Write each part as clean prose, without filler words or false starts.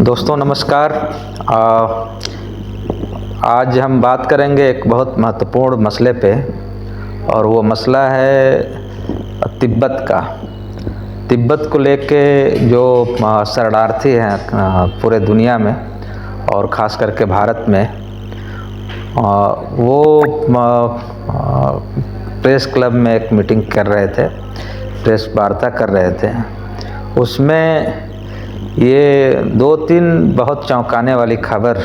दोस्तों नमस्कार। आज हम बात करेंगे एक बहुत महत्वपूर्ण मसले पे, और वो मसला है तिब्बत का। तिब्बत को लेके जो शरणार्थी हैं पूरे दुनिया में और ख़ास करके भारत में, वो प्रेस क्लब में एक मीटिंग कर रहे थे, प्रेस वार्ता कर रहे थे। उसमें ये 2-3 बहुत चौंकाने वाली खबर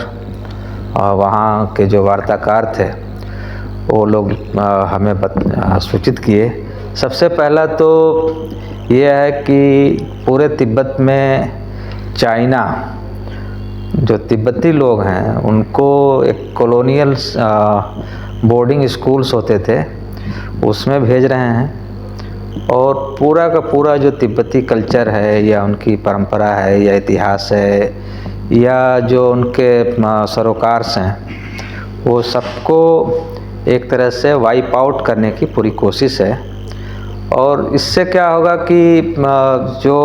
वहाँ के जो वार्ताकार थे वो लोग हमें सूचित किए। सबसे पहला तो ये है कि पूरे तिब्बत में चाइना, जो तिब्बती लोग हैं उनको एक कॉलोनियल बोर्डिंग स्कूल्स होते थे उसमें भेज रहे हैं, और पूरा का पूरा जो तिब्बती कल्चर है या उनकी परंपरा है या इतिहास है या जो उनके सरोकार्स हैं वो सबको एक तरह से वाइप आउट करने की पूरी कोशिश है। और इससे क्या होगा कि जो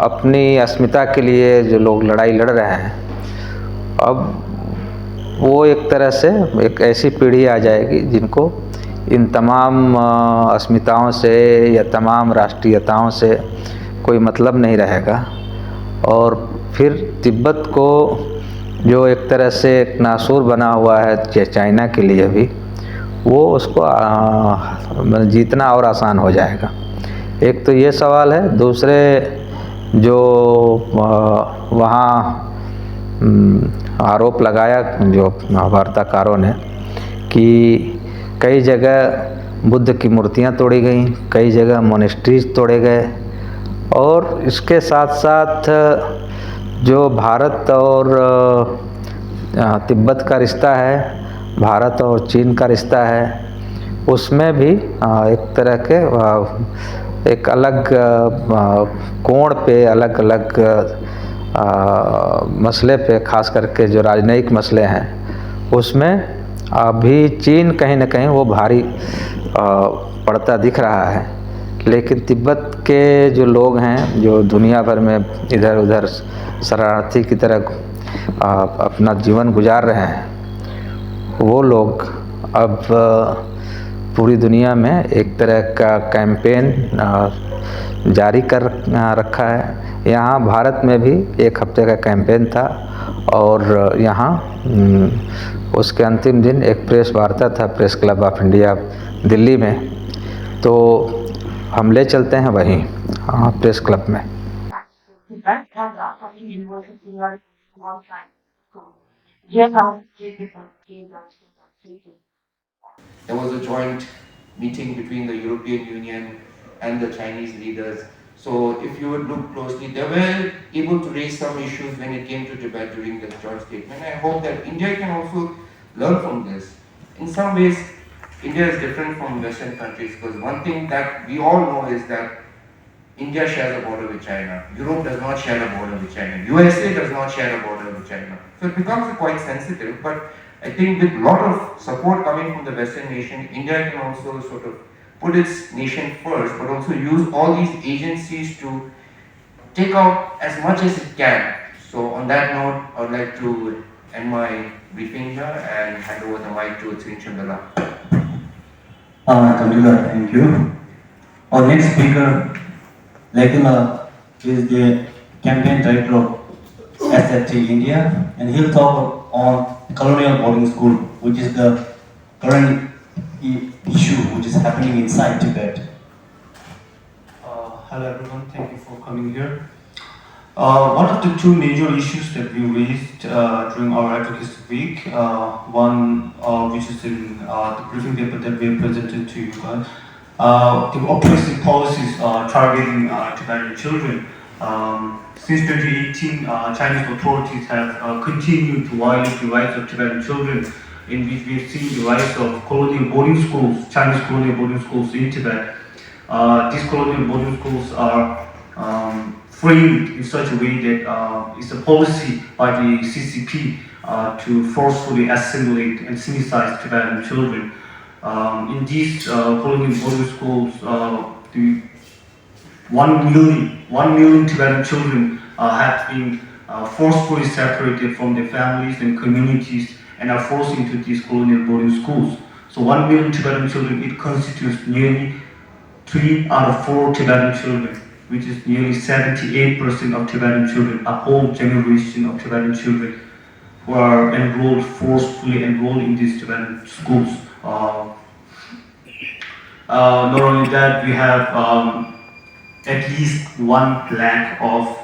अपनी अस्मिता के लिए जो लोग लड़ाई लड़ रहे हैं, अब वो एक तरह से एक ऐसी पीढ़ी आ जाएगी जिनको इन तमाम अस्मिताओं से या तमाम राष्ट्रीयताओं से कोई मतलब नहीं रहेगा, और फिर तिब्बत को जो एक तरह से एक नासूर बना हुआ है चाइना के लिए भी, वो उसको जीतना और आसान हो जाएगा। एक तो ये सवाल है। दूसरे जो वहाँ आरोप लगाया जो वार्ताकारों ने कि कई जगह बुद्ध की मूर्तियाँ तोड़ी गई, कई जगह मोनेस्ट्रीज तोड़े गए, और इसके साथ साथ जो भारत और तिब्बत का रिश्ता है, भारत और चीन का रिश्ता है, उसमें भी एक तरह के एक अलग कोण पे, अलग अलग मसले पे, खास करके जो राजनयिक मसले हैं उसमें अभी चीन कहीं न कहीं वो भारी पड़ता दिख रहा है। लेकिन तिब्बत के जो लोग हैं जो दुनिया भर में इधर उधर शरणार्थी की तरह अपना जीवन गुजार रहे हैं, वो लोग अब पूरी दुनिया में एक तरह का कैंपेन जारी कर रखा है। यहाँ भारत में भी एक हफ्ते का कैंपेन था, और यहाँ उसके अंतिम दिन एक प्रेस वार्ता था press club of India Delhi में। तो हम ले चलते हैं वहीं प्रेस क्लब में। There was a joint meeting between the European Union and the Chinese leaders. So if you would look closely, they were able to raise some issues when it came to Tibet during the joint statement. I hope that India can also learn from this. In some ways, India is different from Western countries, because one thing that we all know is that India shares a border with China. Europe does not share a border with China. USA does not share a border with China. So it becomes quite sensitive, but I think with a lot of support coming from the Western nation, India can also sort of put its nation first, but also use all these agencies to take out as much as it can. So on that note, I would like to end my briefing here and hand over the mic to Srin Chandala. Thank you. Our next speaker, Lekula, is the campaign director of SFT India, and he'll talk on colonial boarding school, which is the current issue which is happening inside Tibet. Hello everyone, thank you for coming here. One of the two major issues that we raised during our advocacy week, one which is in the briefing paper that we have presented to you guys, the oppressive policies targeting Tibetan children. Since 2018, Chinese authorities have continued to violate the rights of Tibetan children, in which we have seen the rise of colonial boarding schools, Chinese colonial boarding schools in Tibet. These colonial boarding schools are framed in such a way that it's a policy by the CCP to forcefully assimilate and sinicize Tibetan children. In these colonial boarding schools, the 1 million Tibetan children have been forcefully separated from their families and communities and are forced into these colonial boarding schools. So 1 million Tibetan children, it constitutes nearly 3 out of 4 Tibetan children, which is nearly 78% of Tibetan children, a whole generation of Tibetan children who are forcefully enrolled in these Tibetan schools. Not only that, we have at least 1 lakh of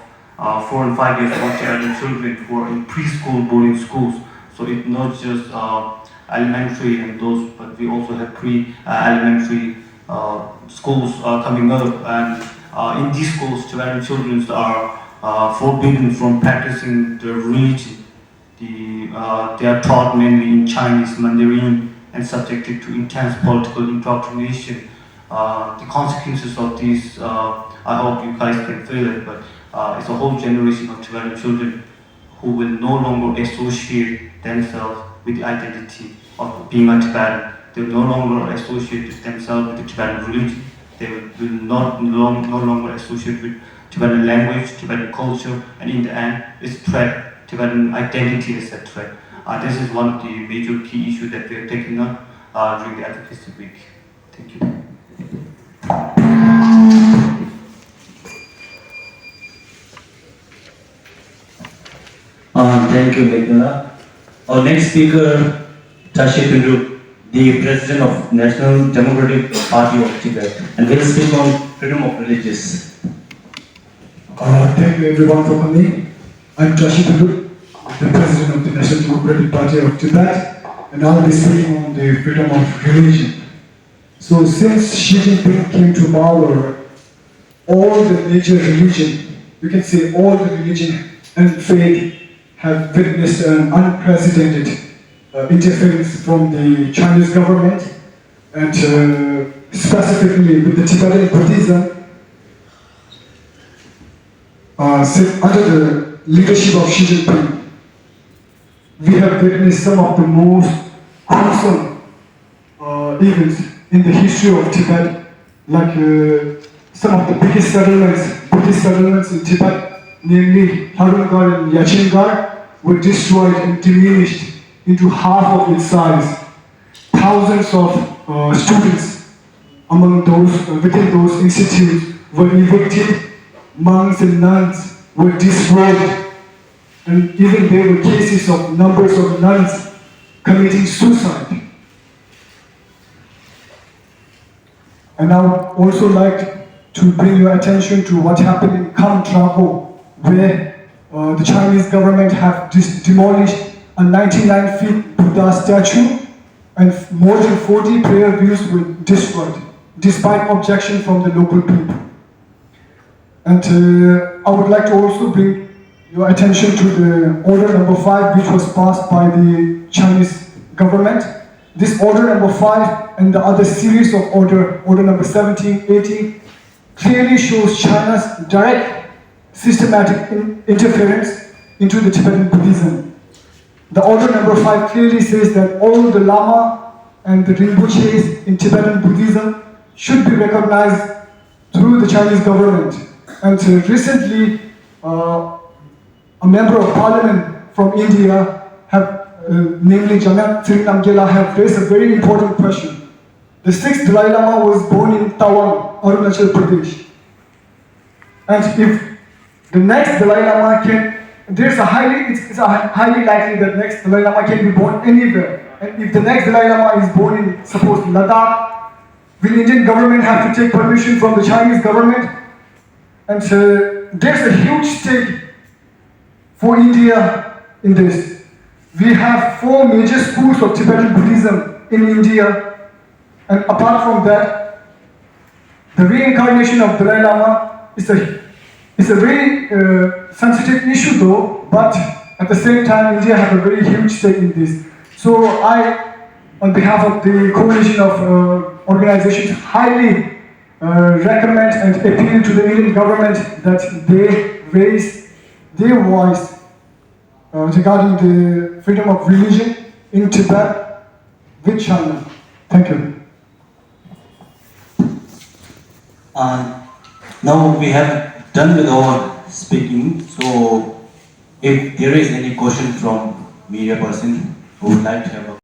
4 and 5 years old Tibetan children who are in preschool boarding schools. So it's not just elementary and those, but we also have pre-elementary schools coming up, and in these schools, Tibetan children are forbidden from practicing their religion. They are taught mainly in Chinese, Mandarin, and subjected to intense political indoctrination. The consequences of this, I hope you guys can feel it, but it's a whole generation of Tibetan children who will no longer associate themselves with the identity of being a Tibetan. They will no longer associate themselves with the Tibetan religion. They will no longer associate with Tibetan language, Tibetan culture, and in the end, it's threat. Tibetan identity is a threat. This is one of the major key issues that we are taking up during the Advocacy Week. Thank you. Thank you, Meghna. Our next speaker, Tashi Pindu, the President of National Democratic Party of Tibet, and will speak on freedom of religious. Thank you everyone for coming. I'm Tashi Pindu, the President of the National Democratic Party of Tibet, and I'll be speaking on the freedom of religion. So since Xi Jinping came to power, all the major religion, we can say all the religion and faith have witnessed an unprecedented interference from the Chinese government, and specifically with the Tibetan Buddhism. Under the leadership of Xi Jinping, we have witnessed some of the most gruesome events in the history of Tibet, like some of the biggest Buddhist settlements in Tibet, namely Harungar and Yachingar, were destroyed and diminished into half of its size. Thousands of students among those within those institutes were evicted. Monks and nuns were destroyed, and even there were cases of numbers of nuns committing suicide. And I would also like to bring your attention to what happened in Kamtrago, where the Chinese government have demolished a 99 feet Buddha statue, and more than 40 prayer views were destroyed, despite objection from the local people. And I would like to also bring your attention to the order number 5, which was passed by the Chinese government. This order number 5 and the other series of order number 17, 18, clearly shows China's direct systematic interference into the Tibetan Buddhism. The order number 5 clearly says that all the Lama and the Rinpoches in Tibetan Buddhism should be recognized through the Chinese government. And recently, a member of parliament from India, namely Jagat Sri Namgyela, have raised a very important question. The 6th Dalai Lama was born in Tawang, Arunachal Pradesh. And if the next Dalai Lama can, it's highly likely that next Dalai Lama can be born anywhere. And if the next Dalai Lama is born in, suppose, Ladakh, will Indian government have to take permission from the Chinese government? And there's a huge stake for India in this. We have 4 major schools of Tibetan Buddhism in India, and apart from that, the reincarnation of Dalai Lama is a very sensitive issue though, but at the same time India has a very huge stake in this. So I, on behalf of the coalition of organizations, highly recommend and appeal to the Indian government that they raise their voice regarding the freedom of religion in Tibet with China. Thank you. Now we have done with our speaking, so if there is any question from media person who would like to have a